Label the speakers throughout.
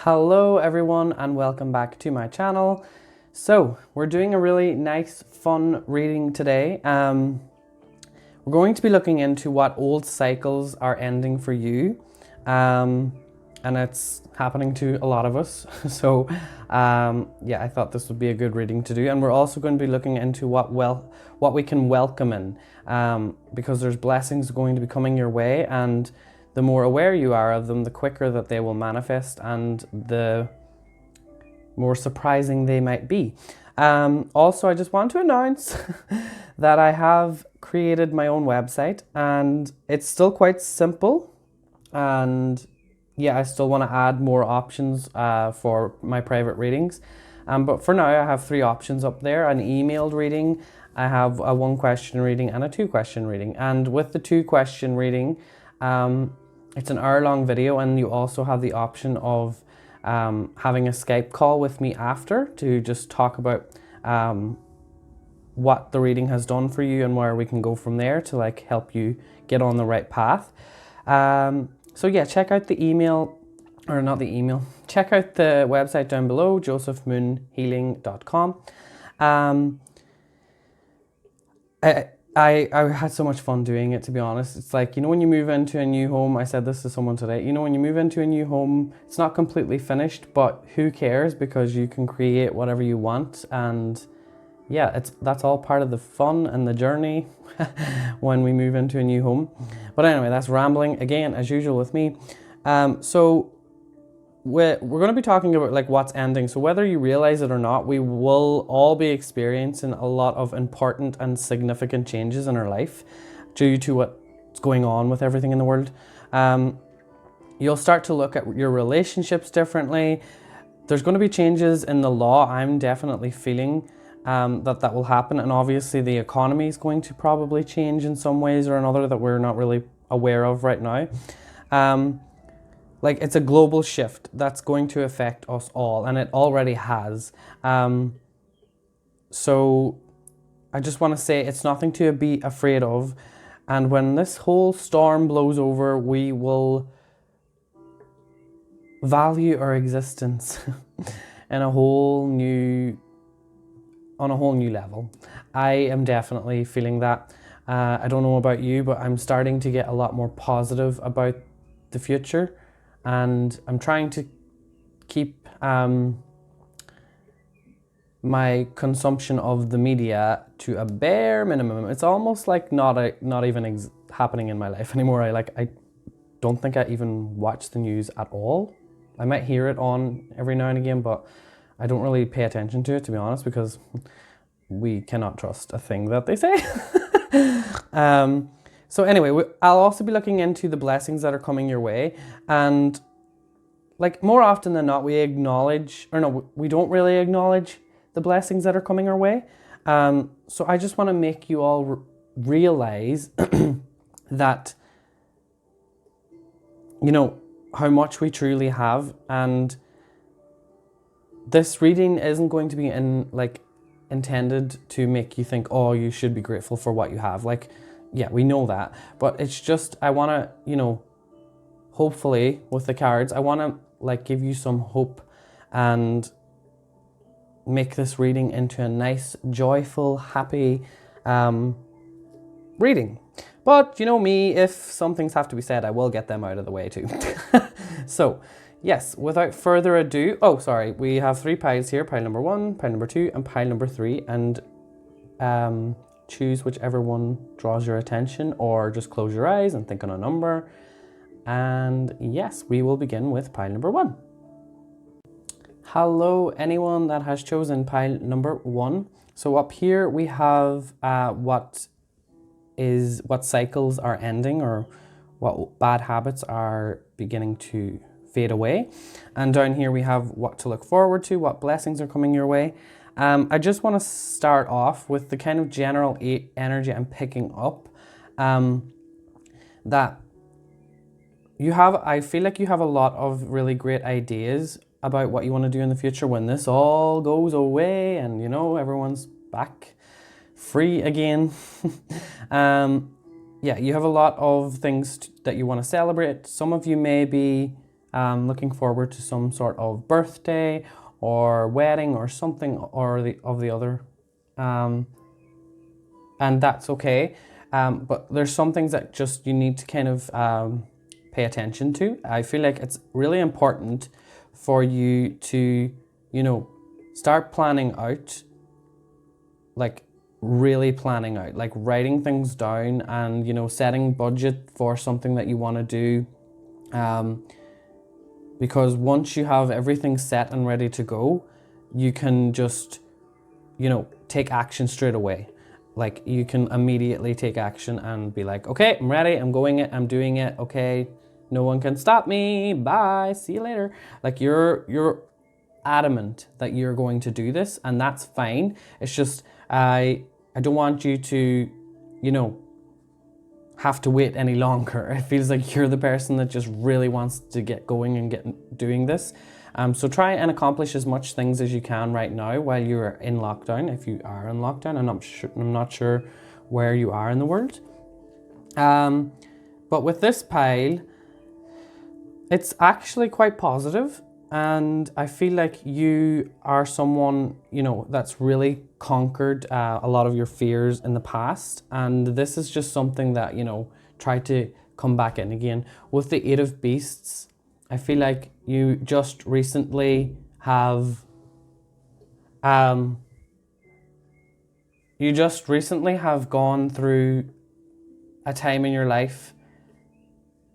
Speaker 1: Hello everyone and welcome back to my channel. So we're doing a really nice fun reading today. We're going to be looking into what old cycles are ending for you, and it's happening to a lot of us. So yeah, I thought this would be a good reading to do. And we're also going to be looking into what we can welcome in, because there's blessings going to be coming your way, and the more aware you are of them, the quicker that they will manifest and the more surprising they might be. Also, I just want to announce that I have created my own website, and it's still quite simple. And yeah, I still want to add more options for my private readings. But for now, I have 3 options up there: an emailed reading, I have a 1-question reading, and a 2-question reading. And with the 2-question reading, it's an hour-long video, and you also have the option of having a Skype call with me after to just talk about what the reading has done for you and where we can go from there to like help you get on the right path. So yeah, check out the email, or not the email, check out the website down below, josephmoonhealing.com. I had so much fun doing it, to be honest. It's like, you know, when you move into a new home, I said this to someone today, you know, when you move into a new home, it's not completely finished, but who cares, because you can create whatever you want. And yeah, that's all part of the fun and the journey when we move into a new home. But anyway, that's rambling again, as usual with me. So we're going to be talking about like what's ending. So whether you realize it or not, we will all be experiencing a lot of important and significant changes in our life due to what's going on with everything in the world. You'll start to look at your relationships differently. There's going to be changes in the law. I'm definitely feeling that will happen. And obviously the economy is going to probably change in some ways or another that we're not really aware of right now. Like, it's a global shift that's going to affect us all, and it already has. So I just want to say it's nothing to be afraid of. And when this whole storm blows over, we will value our existence in on a whole new level. I am definitely feeling that. I don't know about you, but I'm starting to get a lot more positive about the future. And I'm trying to keep my consumption of the media to a bare minimum. It's almost like not even happening in my life anymore. I don't think I even watch the news at all. I might hear it on every now and again, but I don't really pay attention to it, to be honest, because we cannot trust a thing that they say. So anyway, I'll also be looking into the blessings that are coming your way. And like, more often than not, we don't really acknowledge the blessings that are coming our way. So I just want to make you all realize that, you know, how much we truly have. And this reading isn't going to be intended to make you think, oh, you should be grateful for what you have. Like, yeah, we know that, but it's just, I want to, you know, hopefully with the cards, I want to like give you some hope and make this reading into a nice, joyful, happy reading. But you know me, if some things have to be said, I will get them out of the way too. So yes, without further ado, we have 3 piles here: pile number 1, pile number 2, and pile number 3. And choose whichever one draws your attention, or just close your eyes and think on a number. And yes, we will begin with pile number 1. Hello, anyone that has chosen pile number 1. So up here we have what cycles are ending, or what bad habits are beginning to fade away. And down here we have what to look forward to, what blessings are coming your way. I just want to start off with the kind of general energy I'm picking up, that I feel like you have a lot of really great ideas about what you want to do in the future when this all goes away and, you know, everyone's back free again. Yeah, you have a lot of things that you want to celebrate. Some of you may be looking forward to some sort of birthday or wedding or something or the other. And that's okay. But there's some things that just you need to kind of pay attention to. I feel like it's really important for you to, start planning out, like really planning out, like writing things down and, setting budget for something that you want to do. Because once you have everything set and ready to go, you can just, take action straight away. Like you can immediately take action and be like, okay, I'm ready, I'm doing it, okay, no one can stop me, bye, see you later. Like you're adamant that you're going to do this, and that's fine. It's just, I don't want you to, have to wait any longer. It feels like you're the person that just really wants to get going and doing this. So try and accomplish as much things as you can right now while you're in lockdown. If you are in lockdown, I'm not sure where you are in the world. But with this pile, it's actually quite positive, and I feel like you are someone, that's really conquered a lot of your fears in the past, and this is just something that, try to come back in again. With the Eight of Beasts, I feel like you just recently have gone through a time in your life,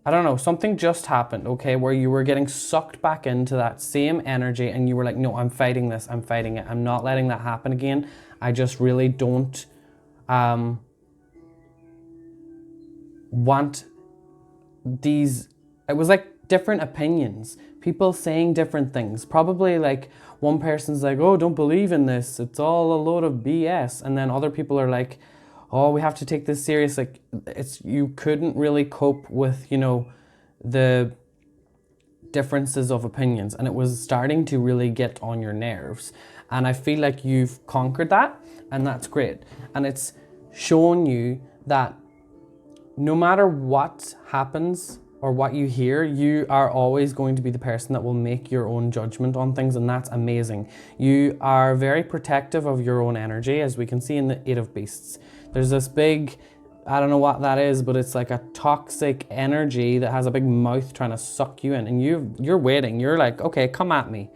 Speaker 1: I don't know, something just happened, okay, where you were getting sucked back into that same energy and you were like, no, I'm fighting this, I'm fighting it, I'm not letting that happen again. I just really don't want these, it was like different opinions, people saying different things. Probably like one person's like, oh, don't believe in this, it's all a load of BS. And then other people are like, oh, we have to take this serious. Like you couldn't really cope with, the differences of opinions, and it was starting to really get on your nerves. And I feel like you've conquered that, and that's great. And it's shown you that no matter what happens or what you hear, you are always going to be the person that will make your own judgment on things, and that's amazing. You are very protective of your own energy, as we can see in the Eight of Beasts. There's this big, I don't know what that is, but it's like a toxic energy that has a big mouth trying to suck you in, and you're waiting. You're like, okay, come at me.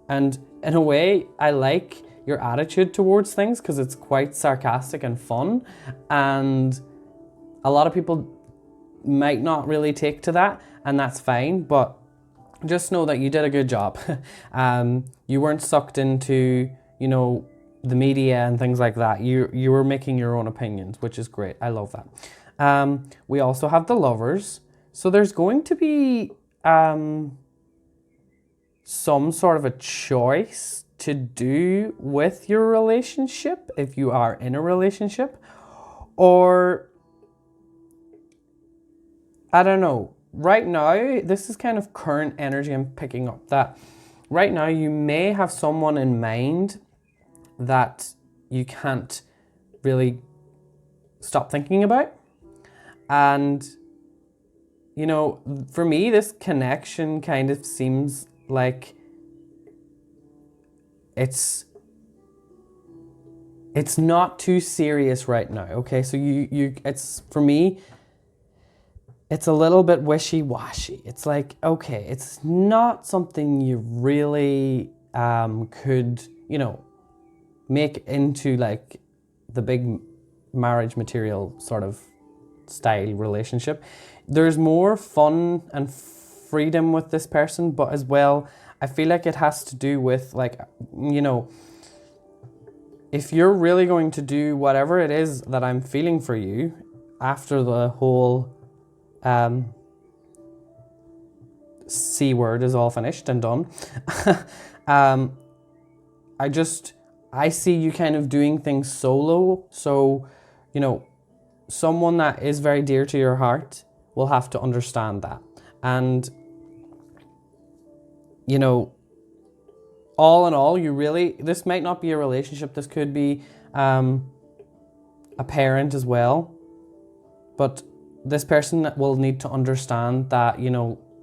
Speaker 1: And in a way, I like your attitude towards things because it's quite sarcastic and fun, and a lot of people might not really take to that, and that's fine, but just know that you did a good job. You weren't sucked into, the media and things like that. You were making your own opinions, which is great. I love that. We also have the Lovers. So there's going to be some sort of a choice to do with your relationship, if you are in a relationship, or I don't know. Right now, this is kind of current energy I'm picking up, that right now you may have someone in mind that you can't really stop thinking about. And, for me, this connection kind of seems like it's not too serious right now, okay? So it's, for me, it's a little bit wishy-washy. It's like, okay, it's not something you really could, make into like the big marriage material sort of style relationship. There's more fun and freedom with this person, but as well, I feel like it has to do with like, if you're really going to do whatever it is that I'm feeling for you after the whole C word is all finished and done, I see you kind of doing things solo. So, someone that is very dear to your heart will have to understand that. And, all in all, this might not be a relationship. This could be a parent as well. But this person will need to understand that,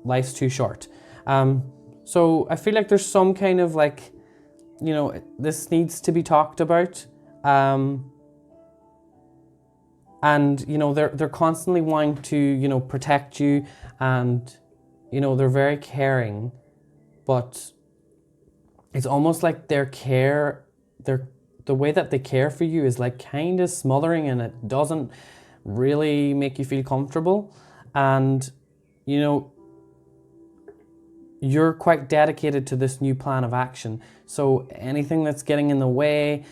Speaker 1: life's too short. So I feel like there's some kind of like, you know, this needs to be talked about. And, you know, they're constantly wanting to, you know, protect you, and, you know, they're very caring, but it's almost like the way that they care for you is like kind of smothering, and it doesn't really make you feel comfortable. And, you know, you're quite dedicated to this new plan of action. So anything that's getting in the way,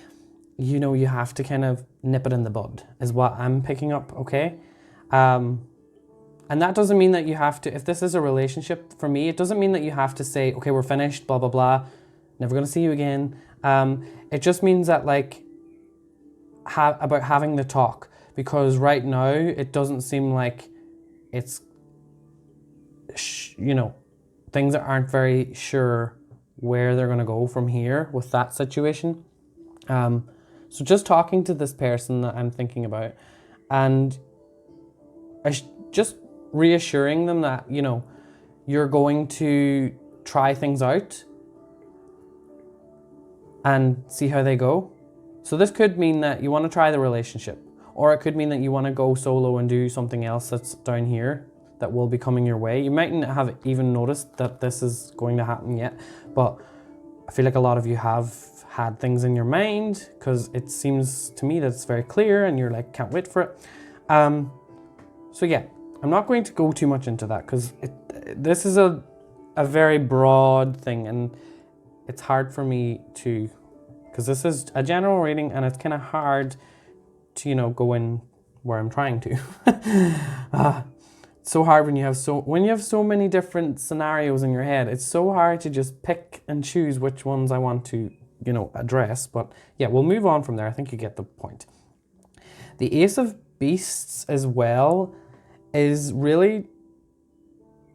Speaker 1: you know, you have to kind of nip it in the bud, is what I'm picking up, okay? And that doesn't mean that you have to, if this is a relationship, for me, it doesn't mean that you have to say, okay, we're finished, blah, blah, blah, never gonna see you again. It just means that, like, about having the talk, because right now it doesn't seem like it's, you know, things that aren't very sure where they're gonna go from here with that situation. So just talking to this person that I'm thinking about, and just reassuring them that, you know, you're going to try things out and see how they go. So this could mean that you want to try the relationship, or it could mean that you want to go solo and do something else that's down here that will be coming your way. You mightn't have even noticed that this is going to happen yet, but I feel like a lot of you have had things in your mind, because it seems to me that it's very clear and you're like, can't wait for it. So yeah, I'm not going to go too much into that, because this is a very broad thing, and it's hard for me to, because this is a general reading and it's kind of hard to, you know, go in where I'm trying to. It's so hard when you have so many different scenarios in your head. It's so hard to just pick and choose which ones I want to, you know, address. But yeah, we'll move on from there. I think you get the point. The Ace of Beasts as well is really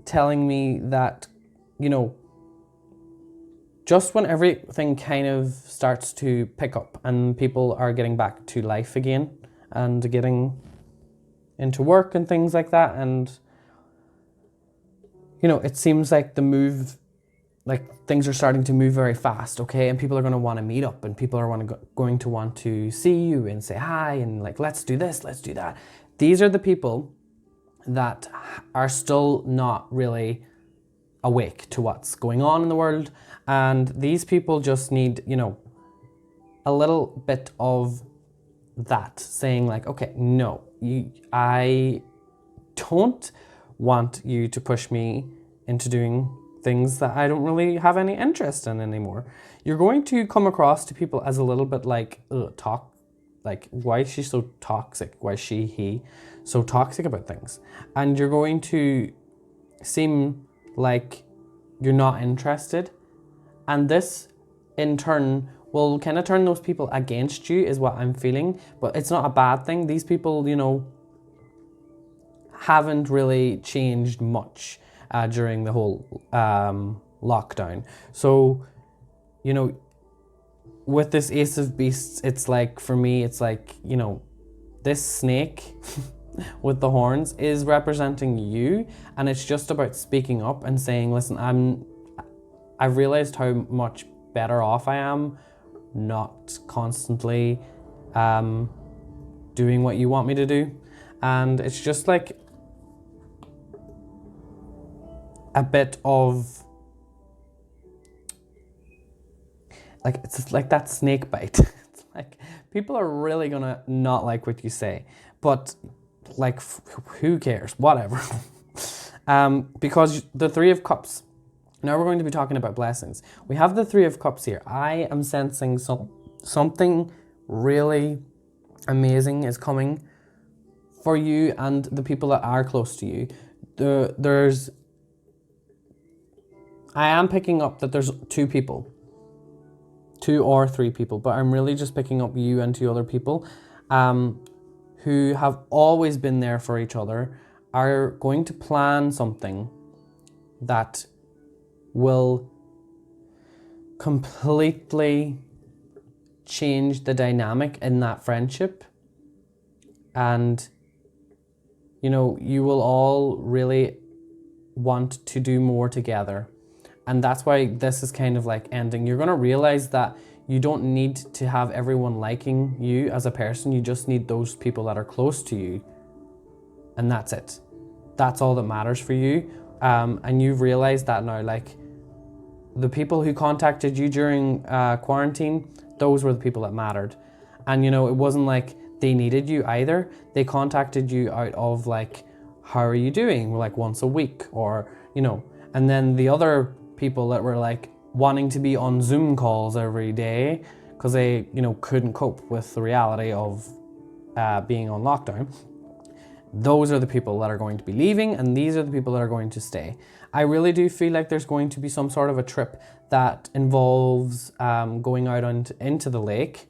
Speaker 1: telling me that, you know, just when everything kind of starts to pick up and people are getting back to life again and getting into work and things like that, and, you know, it seems like things are starting to move very fast, okay? And people are going to want to meet up, and people are going to want to see you and say hi, and like, let's do this, let's do that. These are the people that are still not really awake to what's going on in the world, and these people just need, you know, a little bit of that, saying like, okay, no, I don't want you to push me into doing things that I don't really have any interest in anymore. You're going to come across to people as a little bit like, like, why is she so toxic? Why is he so toxic about things? And you're going to seem like you're not interested. And this, in turn, will kind of turn those people against you, is what I'm feeling. But it's not a bad thing. These people, you know, haven't really changed much during the whole lockdown. So, you know, with this Ace of Beasts, it's like, for me, it's like, you know, this snake with the horns is representing you, and it's just about speaking up and saying, listen, I've realized how much better off I am not constantly doing what you want me to do. And it's just like a bit of, like, it's like that snake bite. It's like, people are really gonna not like what you say, but like, who cares, whatever. Because the Three of Cups, now we're going to be talking about blessings. We have the Three of Cups here. I am sensing something really amazing is coming for you and the people that are close to you. I am picking up that there's two or three people, but I'm really just picking up you and two other people who have always been there for each other, are going to plan something that will completely change the dynamic in that friendship. And, you know, you will all really want to do more together. And that's why this is kind of like ending. You're going to realize that you don't need to have everyone liking you as a person. You just need those people that are close to you. And that's it. That's all that matters for you. And you've realized that now, like the people who contacted you during quarantine, those were the people that mattered. And you know, it wasn't like they needed you either. They contacted you out of like, how are you doing? Like once a week, or, you know, and then the other people that were like wanting to be on Zoom calls every day because they, you know, couldn't cope with the reality of being on lockdown. Those are the people that are going to be leaving, and these are the people that are going to stay. I really do feel like there's going to be some sort of a trip that involves going out into the lake,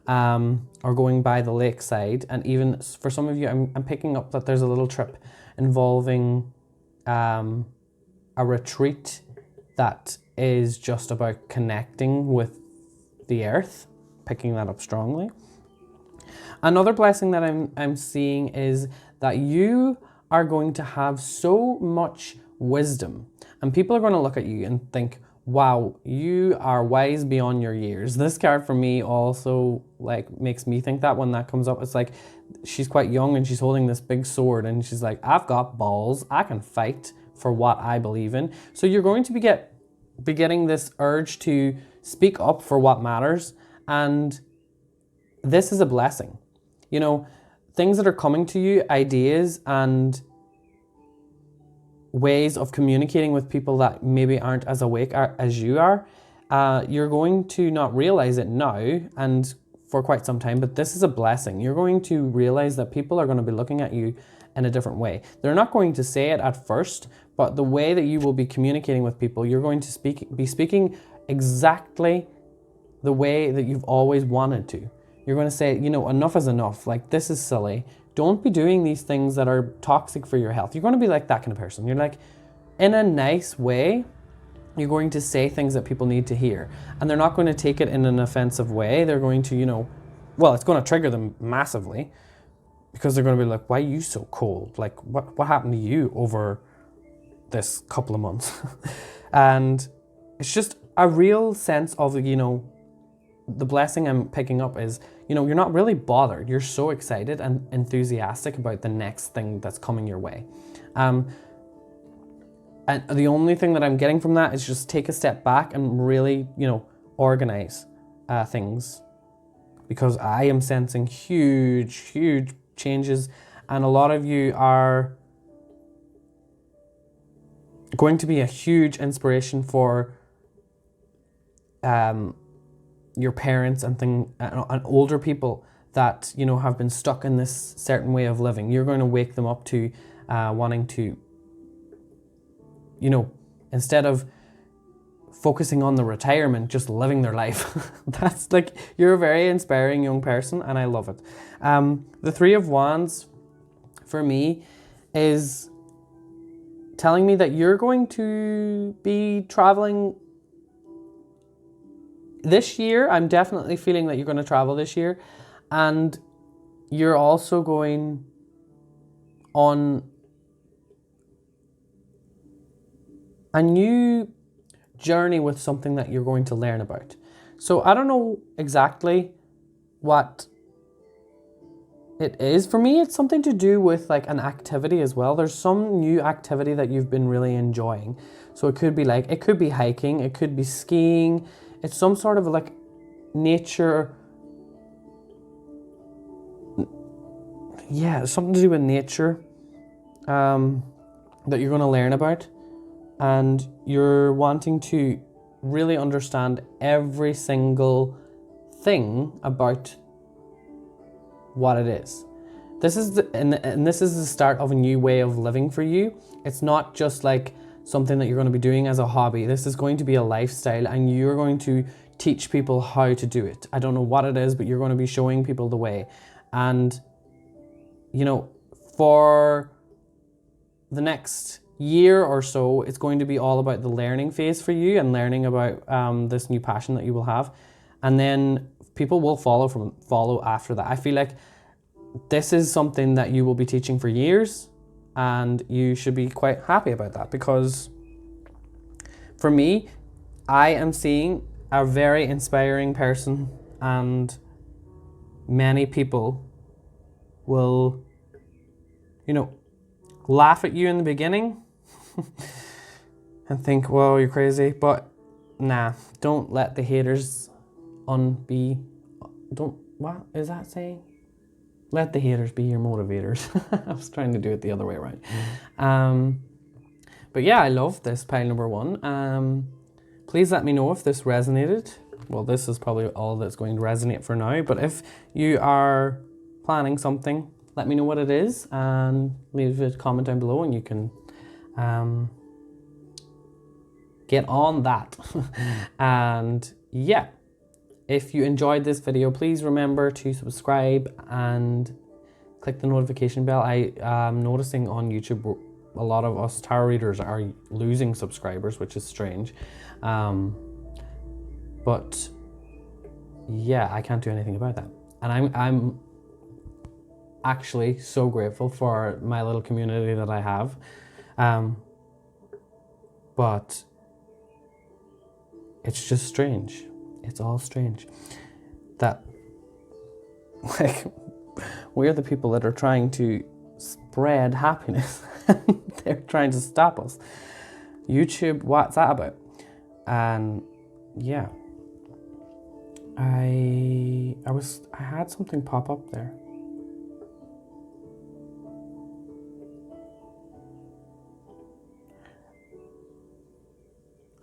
Speaker 1: or going by the lakeside. And even for some of you, I'm picking up that there's a little trip involving a retreat that is just about connecting with the earth, picking that up strongly. Another blessing that I'm seeing is that you are going to have so much wisdom, and people are going to look at you and think, wow, you are wise beyond your years. This card for me also like makes me think that when that comes up. It's like she's quite young and she's holding this big sword and she's like, I've got balls, I can fight for what I believe in. So you're going to be getting this urge to speak up for what matters, and this is a blessing. You know, things that are coming to you, ideas and ways of communicating with people that maybe aren't as awake as you are, you're going to not realize it now and for quite some time, but this is a blessing. You're going to realize that people are going to be looking at you in a different way. They're not going to say it at first, but the way that you will be communicating with people, you're going to be speaking exactly the way that you've always wanted to. You're going to say, you know, enough is enough. Like, this is silly. Don't be doing these things that are toxic for your health. You're going to be like that kind of person. You're like, in a nice way, you're going to say things that people need to hear. And they're not going to take it in an offensive way. They're going to, you know, well, it's going to trigger them massively because they're going to be like, why are you so cold? Like, what happened to you over this couple of months? And it's just a real sense of, you know, the blessing I'm picking up is, you know, you're not really bothered. You're so excited and enthusiastic about the next thing that's coming your way. And the only thing that I'm getting from that is just take a step back and really, you know, organize things, because I am sensing huge changes, and a lot of you are going to be a huge inspiration for your parents and older people that, you know, have been stuck in this certain way of living. You're going to wake them up to wanting to, you know, instead of focusing on the retirement, just living their life. That's like, you're a very inspiring young person, and I love it. The Three of Wands for me is telling me that you're going to be traveling this year. I'm definitely feeling that you're going to travel this year, and you're also going on a new journey with something that you're going to learn about. So I don't know exactly what it is. For me, it's something to do with like an activity as well. There's some new activity that you've been really enjoying. So it could be like, it could be hiking, it could be skiing. It's some sort of like nature. Yeah, something to do with nature that you're going to learn about. And you're wanting to really understand every single thing about what it is. This is this is the start of a new way of living for you. It's not just like something that you're going to be doing as a hobby. This is going to be a lifestyle, and you're going to teach people how to do it. I don't know what it is, but you're going to be showing people the way. And, you know, for the next year or so, it's going to be all about the learning phase for you and learning about this new passion that you will have. And then people will follow after that. I feel like this is something that you will be teaching for years, and you should be quite happy about that, because for me, I am seeing a very inspiring person, and many people will, you know, laugh at you in the beginning and think, whoa, you're crazy. But nah, don't let the haters what is that saying? Let the haters be your motivators. I was trying to do it the other way around. But yeah, I love this pile number 1. Please let me know if this resonated. Well, this is probably all that's going to resonate for now, but if you are planning something, let me know what it is and leave a comment down below, and you can get on that. And yeah, if you enjoyed this video, please remember to subscribe and click the notification bell. I am noticing on YouTube a lot of us tarot readers are losing subscribers, which is strange. But yeah, I can't do anything about that. And I'm actually so grateful for my little community that I have. But it's just strange. It's all strange that, like, we're the people that are trying to spread happiness. They're trying to stop us. YouTube, what's that about? And yeah, I had something pop up there.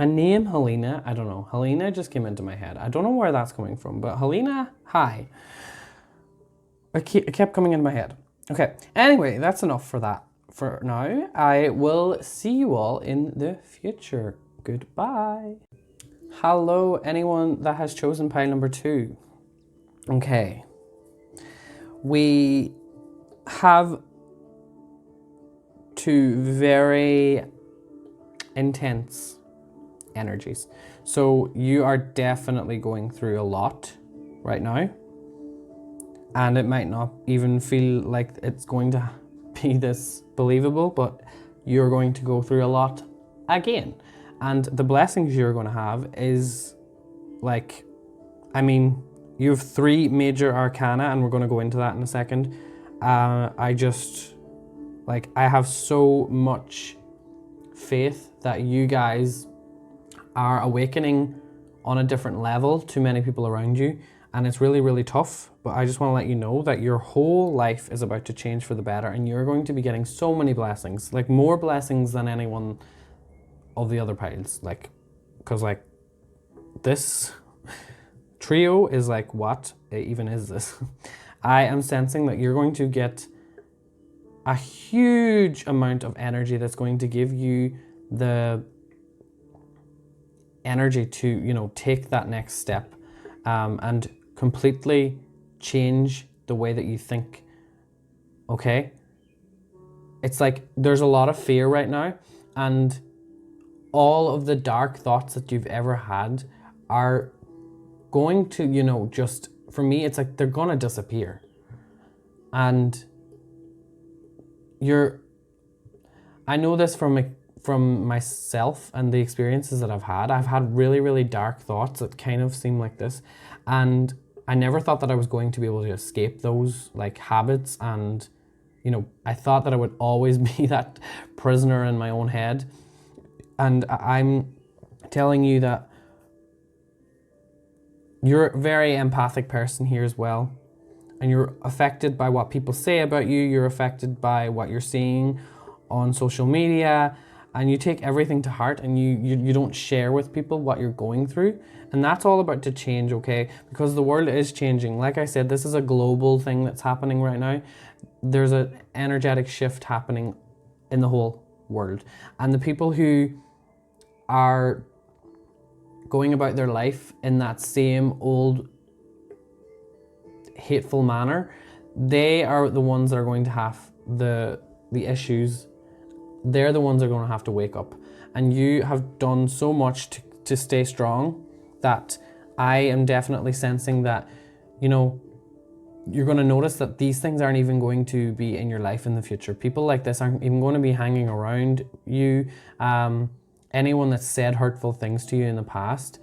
Speaker 1: A name, Helena, I don't know. Helena just came into my head. I don't know where that's coming from, but Helena, hi. It kept coming into my head. Okay, anyway, that's enough for that for now. I will see you all in the future. Goodbye. Hello, anyone that has chosen pile number 2. Okay. We have 2 very intense energies. So you are definitely going through a lot right now. And it might not even feel like it's going to be this believable, but you're going to go through a lot again. And the blessings you're going to have is, like, I mean, you have 3 major arcana, and we're going to go into that in a second. I have so much faith that you guys are awakening on a different level to many people around you, and it's really, really tough. But I just want to let you know that your whole life is about to change for the better, and you're going to be getting so many blessings, like more blessings than anyone of the other piles, like, because like this trio is like, what even is this? I am sensing that you're going to get a huge amount of energy that's going to give you the energy to, you know, take that next step and completely change the way that you think. Okay? It's like there's a lot of fear right now, and all of the dark thoughts that you've ever had are going to, you know, just, for me, it's like they're gonna disappear. And I know this from myself and the experiences that I've had. I've had really, really dark thoughts that kind of seem like this. And I never thought that I was going to be able to escape those, like, habits. And, you know, I thought that I would always be that prisoner in my own head. And I'm telling you that you're a very empathic person here as well. And you're affected by what people say about you. You're affected by what you're seeing on social media. And you take everything to heart, and you don't share with people what you're going through. And that's all about to change, okay? Because the world is changing. Like I said, this is a global thing that's happening right now. There's an energetic shift happening in the whole world. And the people who are going about their life in that same old hateful manner, they are the ones that are going to have the issues. They're the ones that are going to have to wake up. And you have done so much to stay strong that I am definitely sensing that, you know, you're going to notice that these things aren't even going to be in your life in the future. People like this aren't even going to be hanging around you. Anyone that's said hurtful things to you in the past,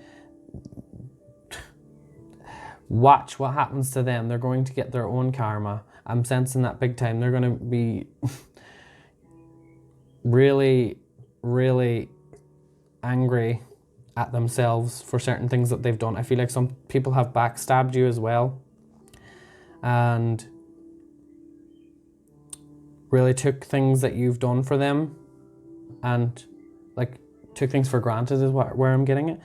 Speaker 1: watch what happens to them. They're going to get their own karma. I'm sensing that big time. They're going to be really, really angry at themselves for certain things that they've done. I feel like some people have backstabbed you as well, and really took things that you've done for them and like took things for granted is where I'm getting it.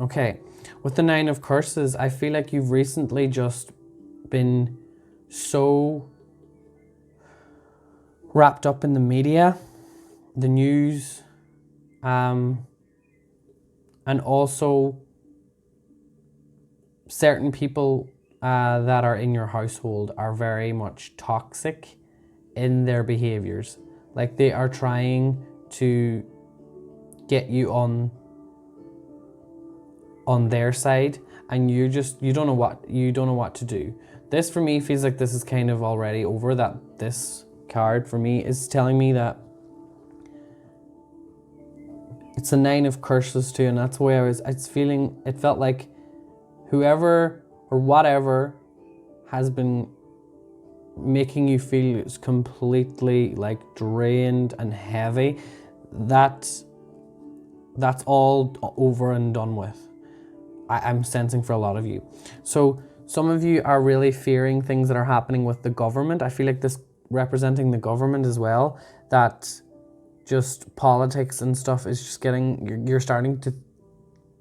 Speaker 1: Okay, with the 9 of Curses, I feel like you've recently just been so wrapped up in the media, the news, and also certain people that are in your household are very much toxic in their behaviors. Like they are trying to get you on their side, and you don't know what to do. This for me feels like this is kind of already over. That this card for me is telling me that it's a 9 of Curses too, and that's the way it felt like whoever or whatever has been making you feel it's completely like drained and heavy, that's all over and done with. I'm sensing for a lot of you. So some of you are really fearing things that are happening with the government. I feel like this representing the government as well, that just politics and stuff is just you're starting to,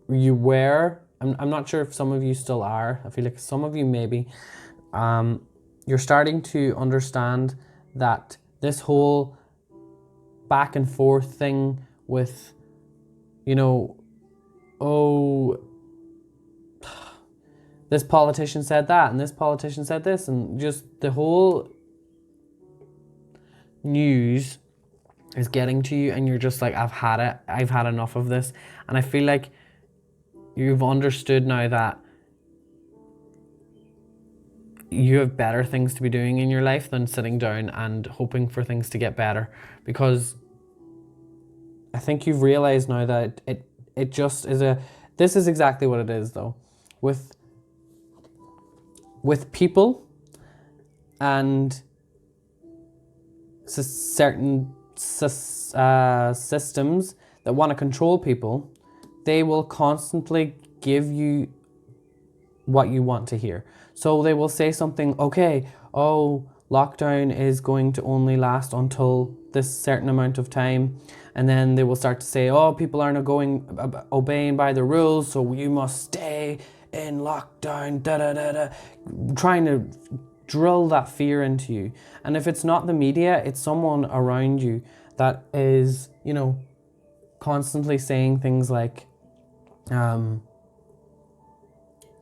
Speaker 1: I'm not sure if some of you still are. I feel like some of you maybe, you're starting to understand that this whole back and forth thing with, this politician said that and this politician said this, and just the whole news is getting to you, and you're just like, I've had enough of this. And I feel like you've understood now that you have better things to be doing in your life than sitting down and hoping for things to get better, because I think you've realized now that it just is this is exactly what it is though, with people and certain systems that want to control people. They will constantly give you what you want to hear. So they will say something, okay, lockdown is going to only last until this certain amount of time. And then they will start to say, people aren't obeying by the rules, so you must stay in lockdown, trying to drill that fear into you. And if it's not the media, it's someone around you that is, constantly saying things like,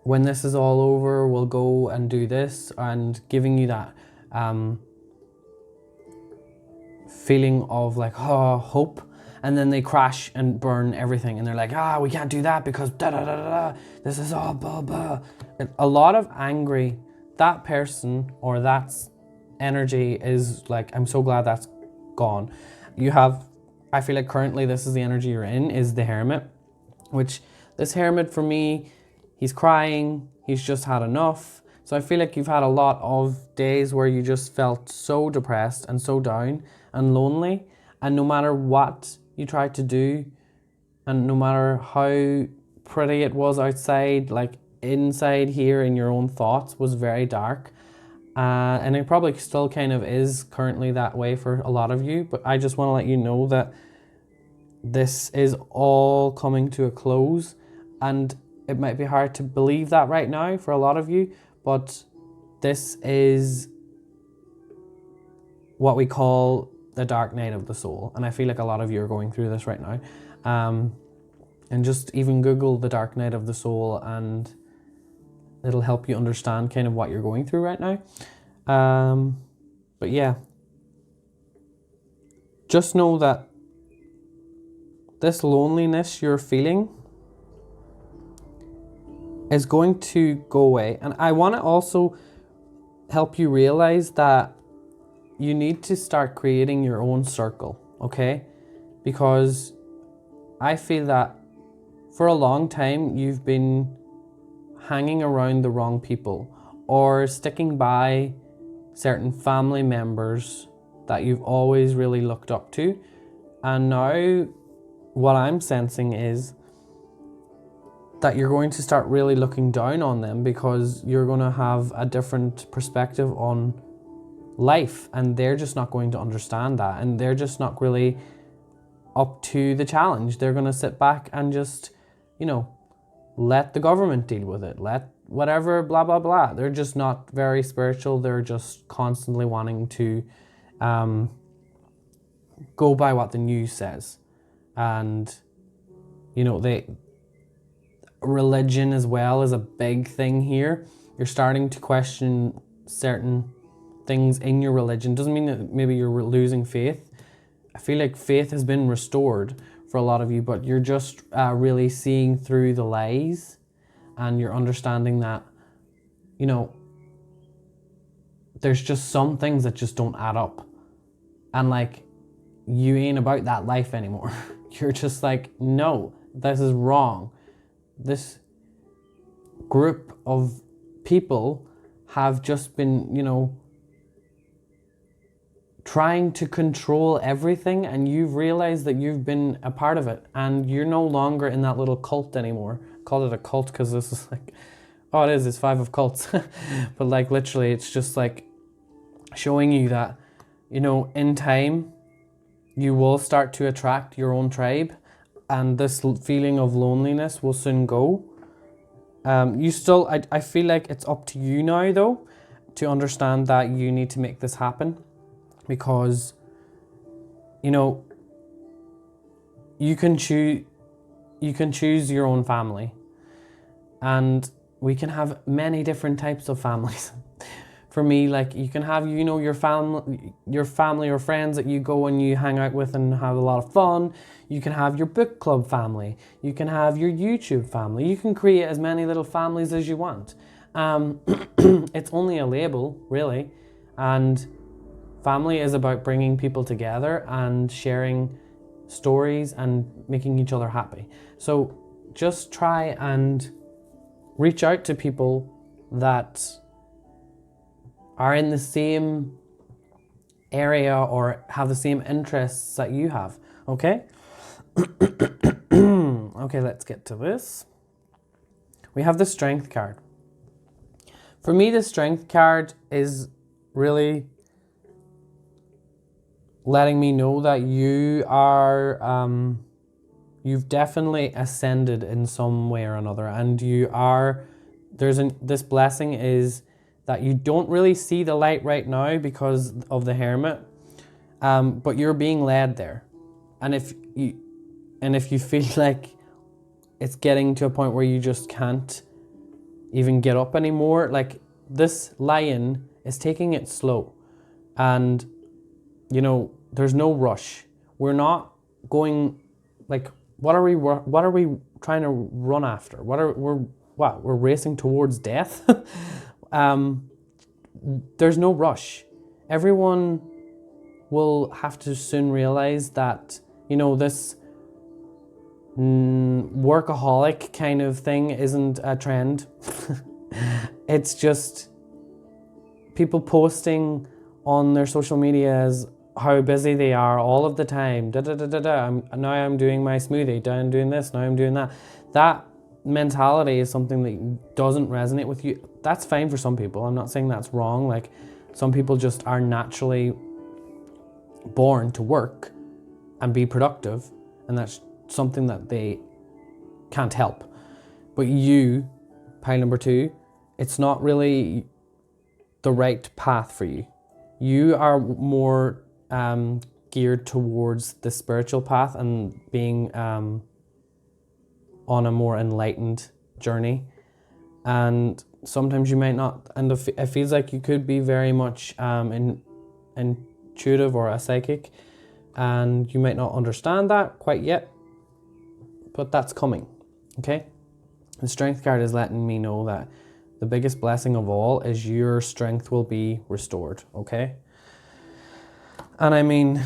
Speaker 1: when this is all over, we'll go and do this, and giving you that feeling of like, hope. And then they crash and burn everything, and they're like, we can't do that because this is all blah blah. A lot of angry. That person or that energy is like, I'm so glad that's gone. I feel like currently this is the energy you're in, is the Hermit, which this Hermit for me, he's crying, he's just had enough. So I feel like you've had a lot of days where you just felt so depressed and so down and lonely, and no matter what you tried to do, and no matter how pretty it was outside, like inside here in your own thoughts was very dark. And it probably still kind of is currently that way for a lot of you, but I just want to let you know that this is all coming to a close, and it might be hard to believe that right now for a lot of you, but this is what we call the dark night of the soul, and I feel like a lot of you are going through this right now. And just even Google the dark night of the soul, and it'll help you understand kind of what you're going through right now. But yeah, just know that this loneliness you're feeling is going to go away. And I want to also help you realize that you need to start creating your own circle, okay? Because I feel that for a long time you've been hanging around the wrong people or sticking by certain family members that you've always really looked up to. And now what I'm sensing is that you're going to start really looking down on them because you're going to have a different perspective on life, and they're just not going to understand that, and they're just not really up to the challenge. They're going to sit back and just, let the government deal with it, let whatever, blah, blah, blah. They're just not very spiritual. They're just constantly wanting to go by what the news says. And, religion as well is a big thing here. You're starting to question certain things in your religion. Doesn't mean that maybe you're losing faith. I feel like faith has been restored for a lot of you, but you're just really seeing through the lies, and you're understanding that, there's just some things that just don't add up. And you ain't about that life anymore. You're just no, this is wrong. This group of people have just been, trying to control everything, and you've realized that you've been a part of it, and you're no longer in that little cult anymore. I call it a cult because this is it's 5 of cults. But literally it's just showing you that, in time you will start to attract your own tribe, and this feeling of loneliness will soon go. I feel like it's up to you now though to understand that you need to make this happen, because you can choose your own family, and we can have many different types of families. For me, you can have, your family or friends that you go and you hang out with and have a lot of fun. You can have your book club family. You can have your YouTube family. You can create as many little families as you want. It's only a label, really. And family is about bringing people together and sharing stories and making each other happy. So just try and reach out to people that are in the same area or have the same interests that you have, okay? Okay, let's get to this. We have the Strength card. For me, the Strength card is really letting me know that you are, you've definitely ascended in some way or another, and this blessing is that you don't really see the light right now because of the Hermit, but you're being led there. And if you feel like it's getting to a point where you just can't even get up anymore, this lion is taking it slow, and there's no rush. We're not going what are we trying to run after? We're racing towards death. There's no rush. Everyone will have to soon realize that, this workaholic kind of thing isn't a trend. It's just people posting on their social media as how busy they are all of the time. Now I'm doing my smoothie, now I'm doing this, now I'm doing that. That mentality is something that doesn't resonate with you. That's fine for some people. I'm not saying that's wrong. Some people just are naturally born to work and be productive, and that's something that they can't help. But you, pile number 2, it's not really the right path for you. You are more geared towards the spiritual path and being on a more enlightened journey. And sometimes you might not, and it feels like you could be very much intuitive or a psychic, and you might not understand that quite yet, but that's coming, okay? The Strength card is letting me know that the biggest blessing of all is your strength will be restored, okay? And I mean,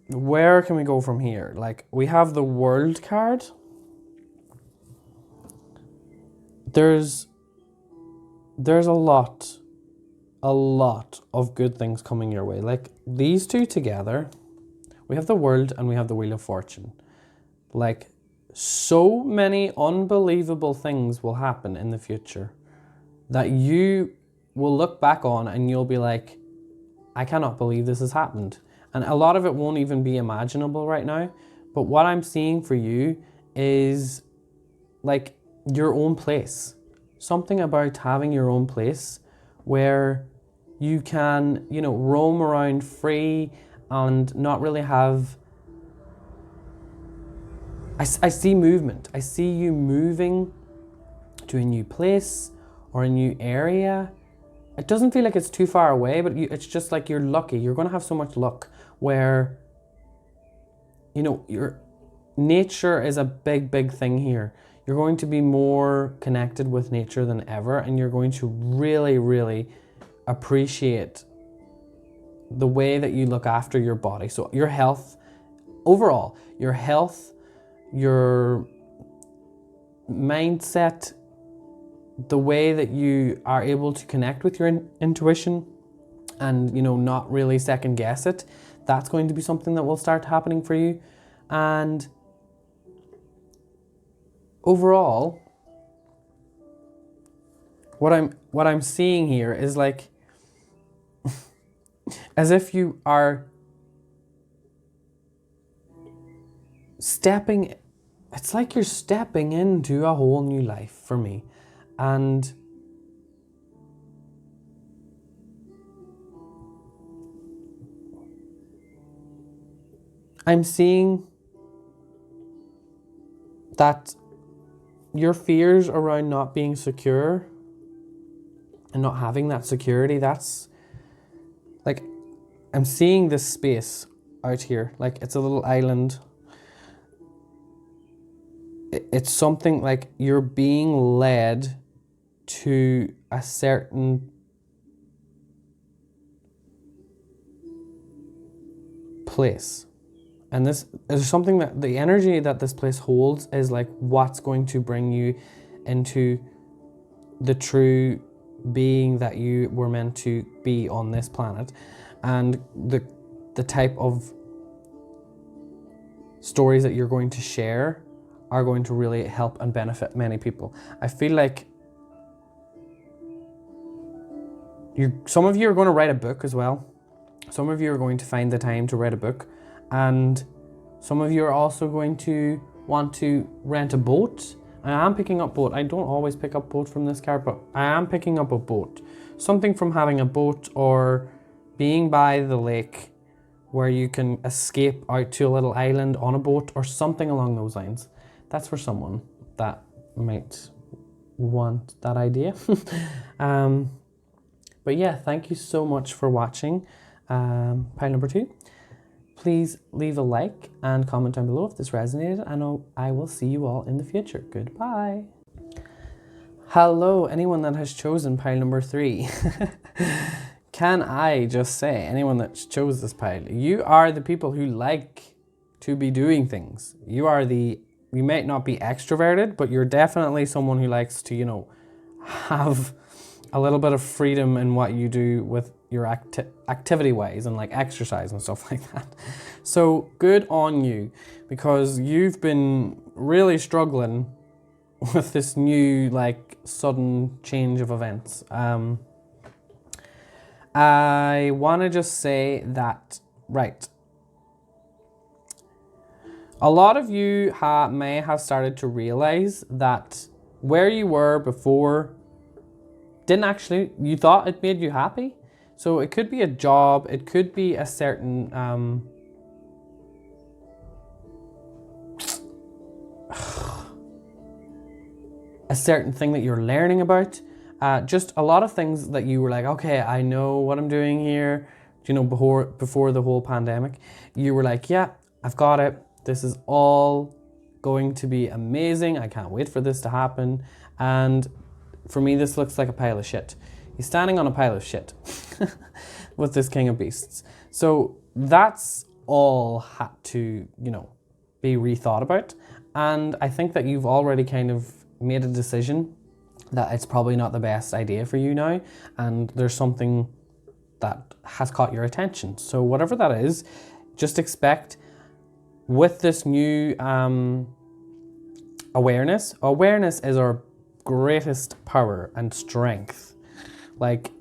Speaker 1: where can we go from here? Like, we have the World card. There's a lot of good things coming your way. Like, these two together, we have the World and we have the Wheel of Fortune. Like, so many unbelievable things will happen in the future that you will look back on and you'll be like, I cannot believe this has happened. And a lot of it won't even be imaginable right now. But what I'm seeing for you is like your own place. Something about having your own place where you can, you know, roam around free and not really have... I see movement. I see you moving to a new place or a new area. It doesn't feel like it's too far away, but it's just like you're lucky. You're going to have so much luck where, you know, your nature is a big thing here. You're going to be more connected with nature than ever, and you're going to really appreciate the way that you look after your body. So your health, overall, your health, your mindset, the way that you are able to connect with your intuition and, you know, not really second guess it, that's going to be something that will start happening for you. And overall, what I'm seeing here is like as if you are it's like you're stepping into a whole new life for me. And I'm seeing that your fears around not being secure and not having that security, that's like, I'm seeing this space out here, like it's a little island. It's something like you're being led to a certain place. And this is something that the energy that this place holds is like what's going to bring you into the true being that you were meant to be on this planet. And the type of stories that you're going to share are going to really help and benefit many people. I feel like some of you are going to write a book as well. Some of you are going to find the time to write a book. And some of you are also going to want to rent a boat. I am picking up boat. I don't always pick up boat from this card, but I am picking up a boat. Something from having a boat or being by the lake where you can escape out to a little island on a boat or something along those lines. That's for someone that might want that idea. But yeah, thank you so much for watching pile number 2. Please leave a like and comment down below if this resonated, and I will see you all in the future. Goodbye. Hello, anyone that has chosen pile number 3. Can I just say, anyone that chose this pile, you are the people who like to be doing things. You might not be extroverted, but you're definitely someone who likes to, you know, have a little bit of freedom in what you do with your activity-wise and like exercise and stuff like that. So good on you, because you've been really struggling with this new like sudden change of events. I want to just say that, right, a lot of you may have started to realize that where you were before you thought it made you happy. So it could be a job, it could be a certain a certain thing that you're learning about. Just a lot of things that you were like, okay, I know what I'm doing here. You know, before the whole pandemic, you were like, yeah, I've got it. This is all going to be amazing. I can't wait for this to happen. And for me, this looks like a pile of shit. He's standing on a pile of shit with this King of Beasts. So that's all had to, be rethought about. And I think that you've already kind of made a decision that it's probably not the best idea for you now. And there's something that has caught your attention. So whatever that is, just expect with this new awareness is our greatest power and strength. Like,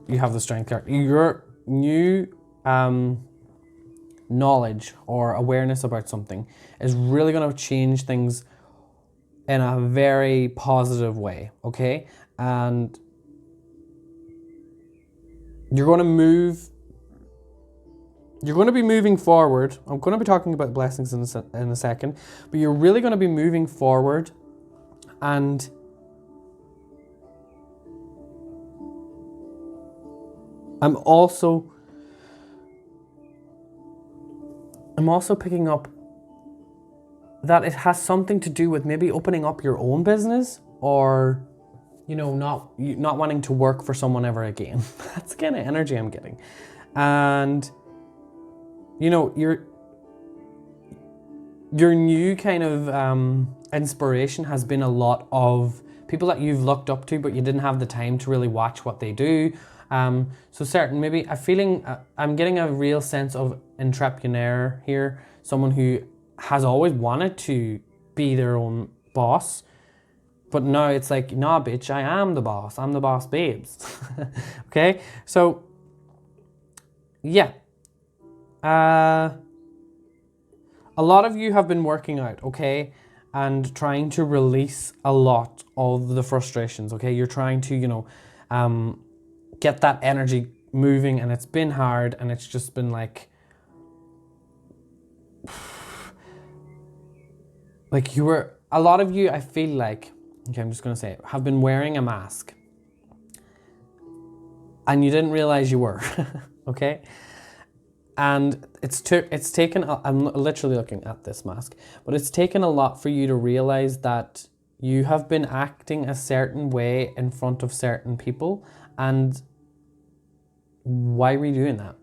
Speaker 1: you have the strength card. Your new knowledge or awareness about something is really going to change things in a very positive way, okay? And you're going to be moving forward. I'm going to be talking about blessings in a second, but you're really going to be moving forward. And I'm also picking up that it has something to do with maybe opening up your own business, or not wanting to work for someone ever again. That's the kind of energy I'm getting. And your new kind of inspiration has been a lot of people that you've looked up to, but you didn't have the time to really watch what they do. So certain, maybe I'm getting a real sense of entrepreneur here, someone who has always wanted to be their own boss, but now it's like, nah, bitch, I am the boss. I'm the boss, babes. Okay, so yeah. A lot of you have been working out, okay, and trying to release a lot of the frustrations, okay? You're trying to, get that energy moving, and it's been hard, and it's just been like a lot of you, I feel like, okay, I'm just going to say it, have been wearing a mask, and you didn't realize you were, okay? And it's taken, I'm literally looking at this mask, but it's taken a lot for you to realize that you have been acting a certain way in front of certain people. And why were you doing that?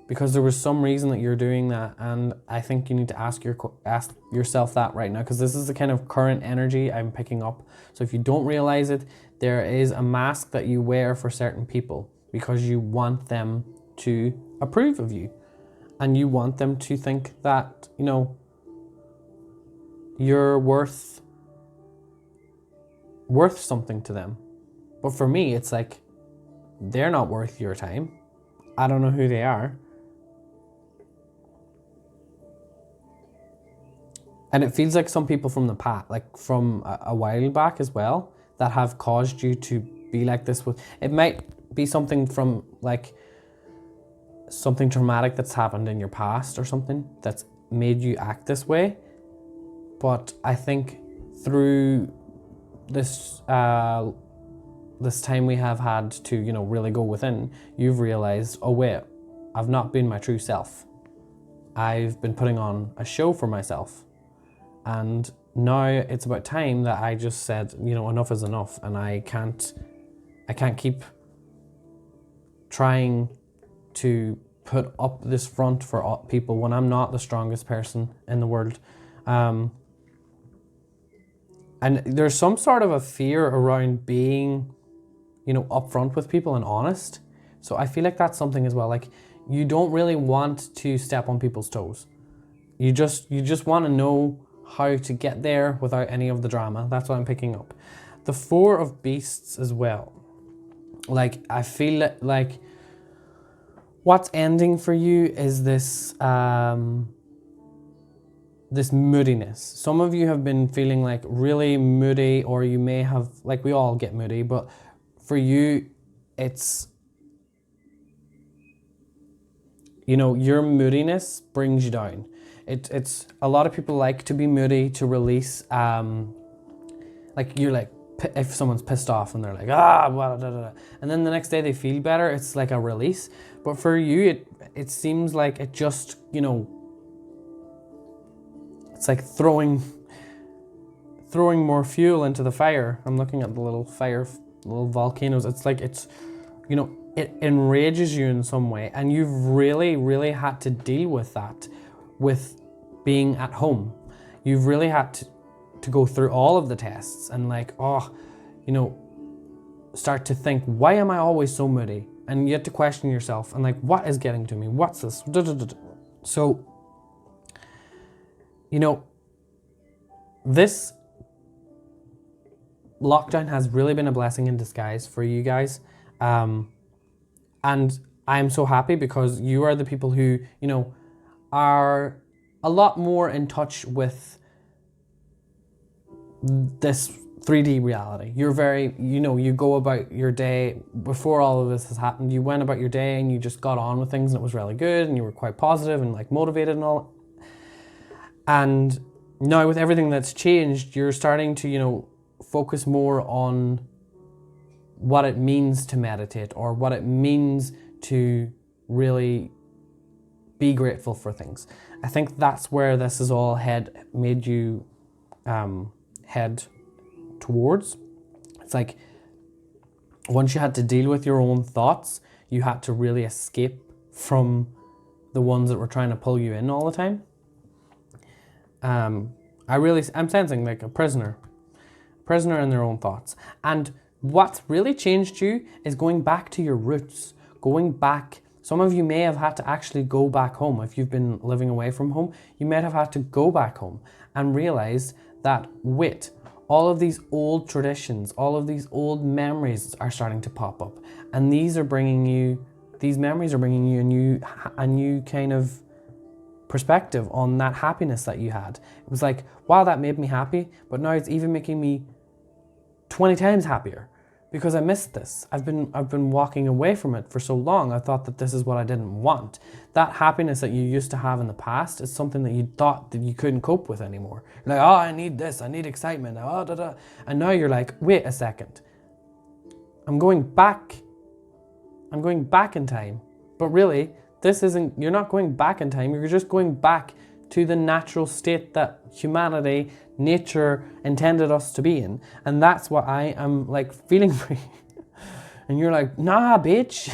Speaker 1: Because there was some reason that you're doing that. And I think you need to ask yourself that right now, because this is the kind of current energy I'm picking up. So if you don't realize it, there is a mask that you wear for certain people because you want them to approve of you, and you want them to think that you're worth something to them. But for me, it's like, they're not worth your time. I don't know who they are. And it feels like some people from the past, like from a while back as well, that have caused you to be like this. It might be something from like something traumatic that's happened in your past or something that's made you act this way. But I think through this this time we have had to really go within, you've realized, oh wait, I've not been my true self. I've been putting on a show for myself, and now it's about time that I just said, enough is enough, and I can't keep trying to put up this front for people when I'm not the strongest person in the world. And there's some sort of a fear around being, upfront with people and honest. So I feel like that's something as well. Like, you don't really want to step on people's toes. You just want to know how to get there without any of the drama. That's what I'm picking up. The Four of Beasts as well. Like, I feel like what's ending for you is this this moodiness. Some of you have been feeling like really moody, or you may have, like, we all get moody, but for you, it's, your moodiness brings you down. It's a lot of people like to be moody to release, like, you're like, if someone's pissed off and they're like, blah, blah, blah, and then the next day they feel better, it's like a release. But for you, it seems like it just, It's like throwing more fuel into the fire. I'm looking at the little volcanoes. It's like it enrages you in some way, and you've really, really had to deal with that with being at home. You've really had to go through all of the tests and start to think, why am I always so moody? And you have to question yourself and like, what is getting to me? What's this? So, this lockdown has really been a blessing in disguise for you guys. And I'm so happy because you are the people who, are a lot more in touch with this 3D reality. You're very, you go about your day before all of this has happened. You went about your day and you just got on with things and it was really good and you were quite positive and like motivated and all. And now with everything that's changed, you're starting to, focus more on what it means to meditate or what it means to really be grateful for things. I think that's where this is all made you head towards. It's like once you had to deal with your own thoughts, you had to really escape from the ones that were trying to pull you in all the time. I'm sensing like a prisoner in their own thoughts. And what's really changed you is going back to your roots, going back. Some of you may have had to actually go back home. If you've been living away from home, you might have had to go back home and realize that all of these old traditions, all of these old memories are starting to pop up. And these memories are bringing you a new kind of perspective on that happiness that you had. It was like, wow, that made me happy, but now it's even making me 20 times happier because I missed this. I've been walking away from it for so long. I thought that this is what I didn't want. That happiness that you used to have in the past is something that you thought that you couldn't cope with anymore. You're like, oh, I need this, I need excitement. And now you're like, wait a second. I'm going back in time. But really, you're not going back in time, you're just going back to the natural state that humanity, nature intended us to be in. And that's what I am like feeling for you. And you're like, nah, bitch.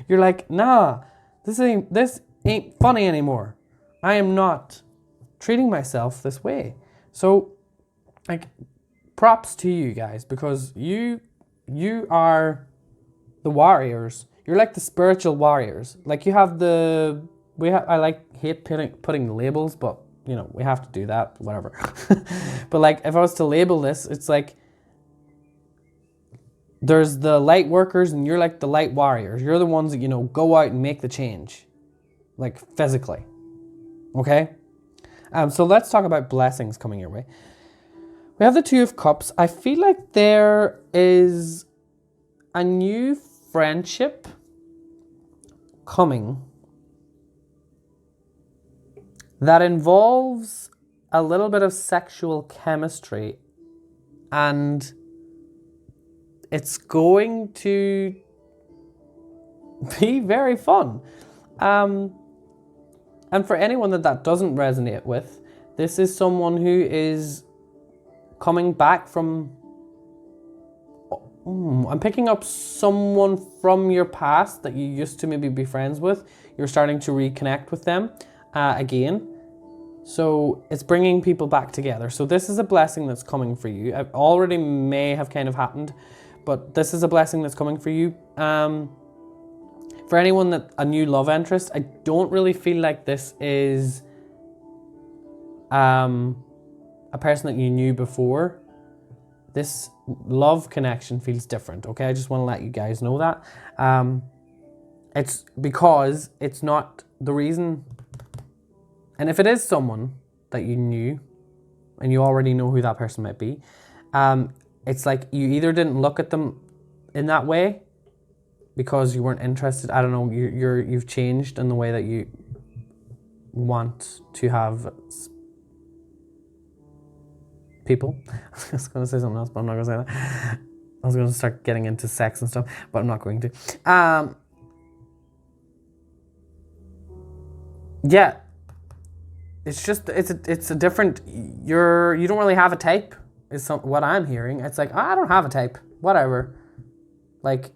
Speaker 1: You're like, nah, this ain't funny anymore. I am not treating myself this way. So like props to you guys because you are the warriors. You're like the spiritual warriors. Like you have I hate putting labels, but we have to do that, whatever. But like if I was to label this, it's like there's the light workers and you're like the light warriors. You're the ones that, go out and make the change, like physically. Okay? So let's talk about blessings coming your way. We have the Two of Cups. I feel like there is a new friendship coming that involves a little bit of sexual chemistry, and it's going to be very fun. And for anyone that doesn't resonate with, this is someone who is coming back from I'm picking up someone from your past that you used to maybe be friends with. You're starting to reconnect with them again. So it's bringing people back together. So this is a blessing that's coming for you. It already may have kind of happened, but this is a blessing that's coming for you. For anyone a new love interest, I don't really feel like this is a person that you knew before. This love connection feels different, okay? I just want to let you guys know that. It's because it's not the reason. And if it is someone that you knew and you already know who that person might be, it's like you either didn't look at them in that way because you weren't interested. I don't know, you've changed in the way that you want to have people. I was going to say something else, but I'm not going to say that. I was going to start getting into sex and stuff, but I'm not going to. Yeah. it's just, it's a different, you don't really have a type, is what I'm hearing. It's like, I don't have a type, whatever. Like,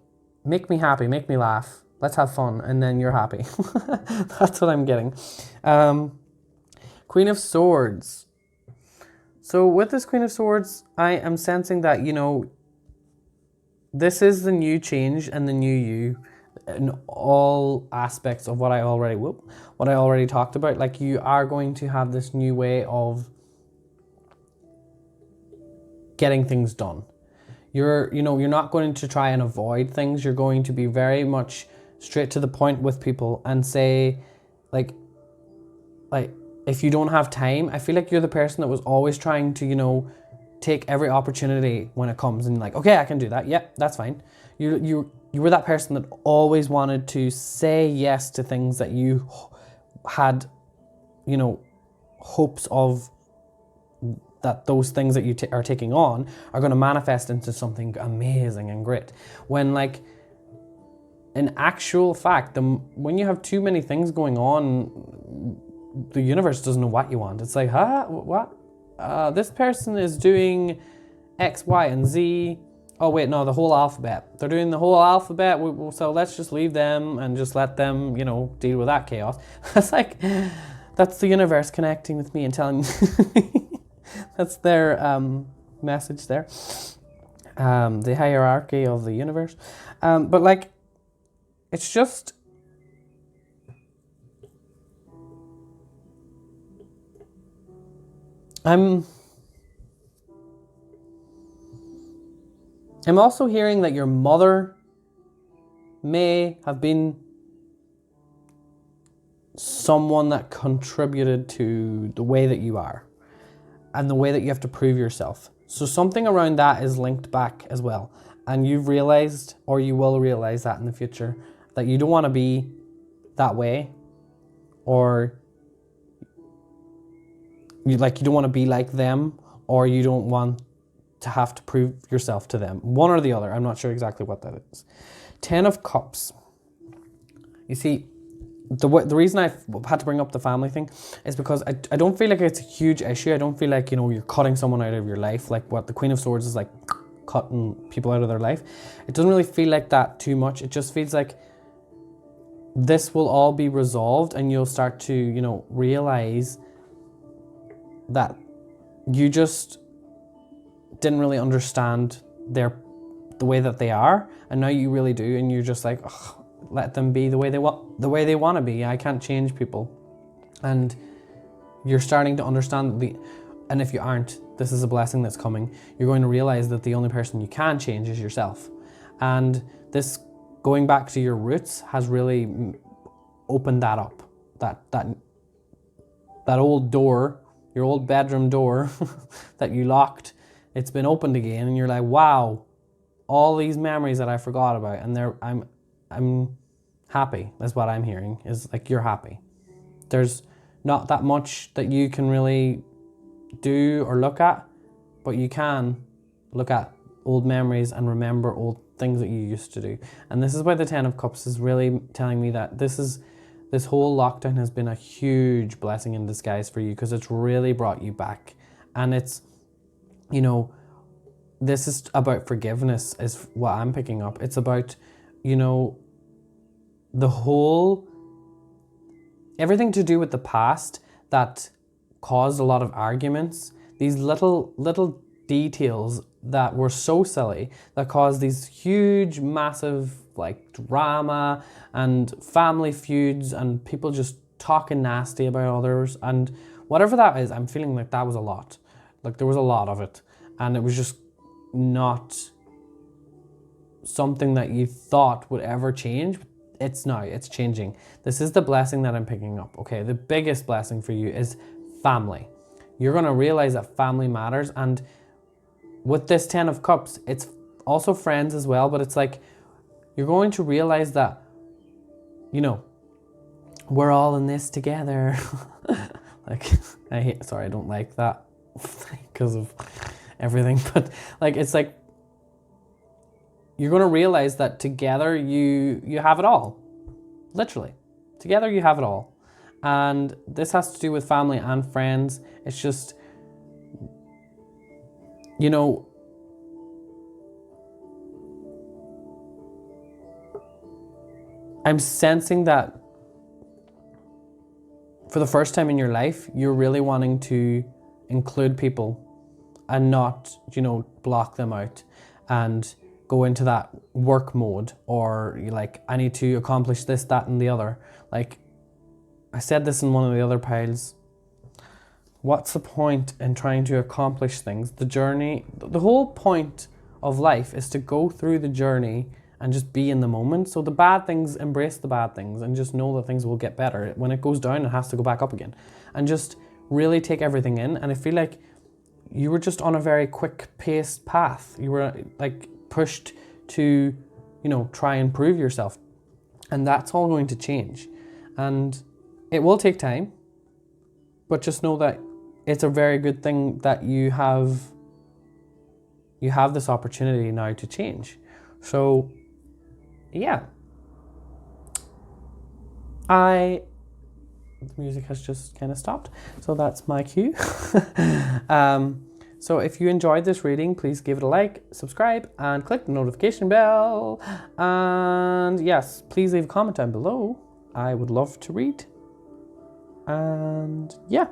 Speaker 1: make me happy, make me laugh, let's have fun, and then you're happy. That's what I'm getting. Queen of Swords. So with this Queen of Swords, I am sensing that, you know, this is the new change and the new you in all aspects of what I already talked about. Like, you are going to have this new way of getting things done. You're not going to try and avoid things. You're going to be very much straight to the point with people and say, like if you don't have time, I feel like you're the person that was always trying to, you know, take every opportunity when it comes, and like, okay, I can do that. Yeah, that's fine. You were that person that always wanted to say yes to things that you had, you know, hopes of, that those things that you are taking on are going to manifest into something amazing and great. When, like, in actual fact, when you have too many things going on, the universe doesn't know what you want. It's like, what? This person is doing X, Y, and Z. Oh wait, no, the whole alphabet. They're doing the whole alphabet, so let's just leave them and just let them, you know, deal with that chaos. It's like, that's the universe connecting with me and telling me. That's their message there. The hierarchy of the universe. But like, it's just, I'm also hearing that your mother may have been someone that contributed to the way that you are and the way that you have to prove yourself. So something around that is linked back as well. And you've realized, or you will realize that in the future, that you don't want to be that way, or you don't want to be like them, or you don't want to have to prove yourself to them. One or the other. I'm not sure exactly what that is. 10 of Cups. You see, the reason I've had to bring up the family thing is because I don't feel like it's a huge issue. I don't feel like, you know, you're cutting someone out of your life. Like what the Queen of Swords is like, cutting people out of their life. It doesn't really feel like that too much. It just feels like this will all be resolved, and you'll start to, you know, realize that you just didn't really understand the way that they are, and now you really do, and you're just like, ugh, let them be the way they want to be. I can't change people. And you're starting to understand and if you aren't, this is a blessing that's coming. You're going to realize that the only person you can change is yourself. And this, going back to your roots, has really opened that up. That old door, your old bedroom door that you locked, it's been opened again, and you're like, wow, all these memories that I forgot about, and I'm happy. That's what I'm hearing, is like, you're happy. There's not that much that you can really do or look at, but you can look at old memories and remember old things that you used to do. And this is why the 10 of Cups is really telling me that this whole lockdown has been a huge blessing in disguise for you, because it's really brought you back. And it's, you know, this is about forgiveness is what I'm picking up. It's about, you know, everything to do with the past that caused a lot of arguments, these little details that were so silly, that caused these huge, massive, like, drama and family feuds and people just talking nasty about others, and whatever that is, I'm feeling like that was a lot. Like, there was a lot of it, and it was just not something that you thought would ever change. It's now, it's changing. This is the blessing that I'm picking up, okay? The biggest blessing for you is family. You're going to realize that family matters, and with this 10 of Cups, it's also friends as well, but it's like, you're going to realize that, you know, we're all in this together. Like, I don't like that because of everything, but like, it's like, you're going to realize that together you have it all. Literally. Together you have it all. And this has to do with family and friends. It's just, you know, I'm sensing that for the first time in your life, you're really wanting to include people and not, you know, block them out and go into that work mode, or you're like, I need to accomplish this, that, and the other. Like, I said this in one of the other piles. What's the point in trying to accomplish things? The journey, the whole point of life is to go through the journey and just be in the moment. So the bad things, embrace the bad things and just know that things will get better. When it goes down, it has to go back up again. And just really take everything in. And I feel like you were just on a very quick-paced path. You were like pushed to, you know, try and prove yourself. And that's all going to change. And it will take time, but just know that it's a very good thing that you have this opportunity now to change. So yeah, the music has just kind of stopped, so that's my cue. So if you enjoyed this reading, please give it a like, subscribe, and click the notification bell. And yes, please leave a comment down below. I would love to read. And yeah,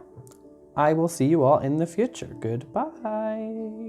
Speaker 1: I will see you all in the future. Goodbye.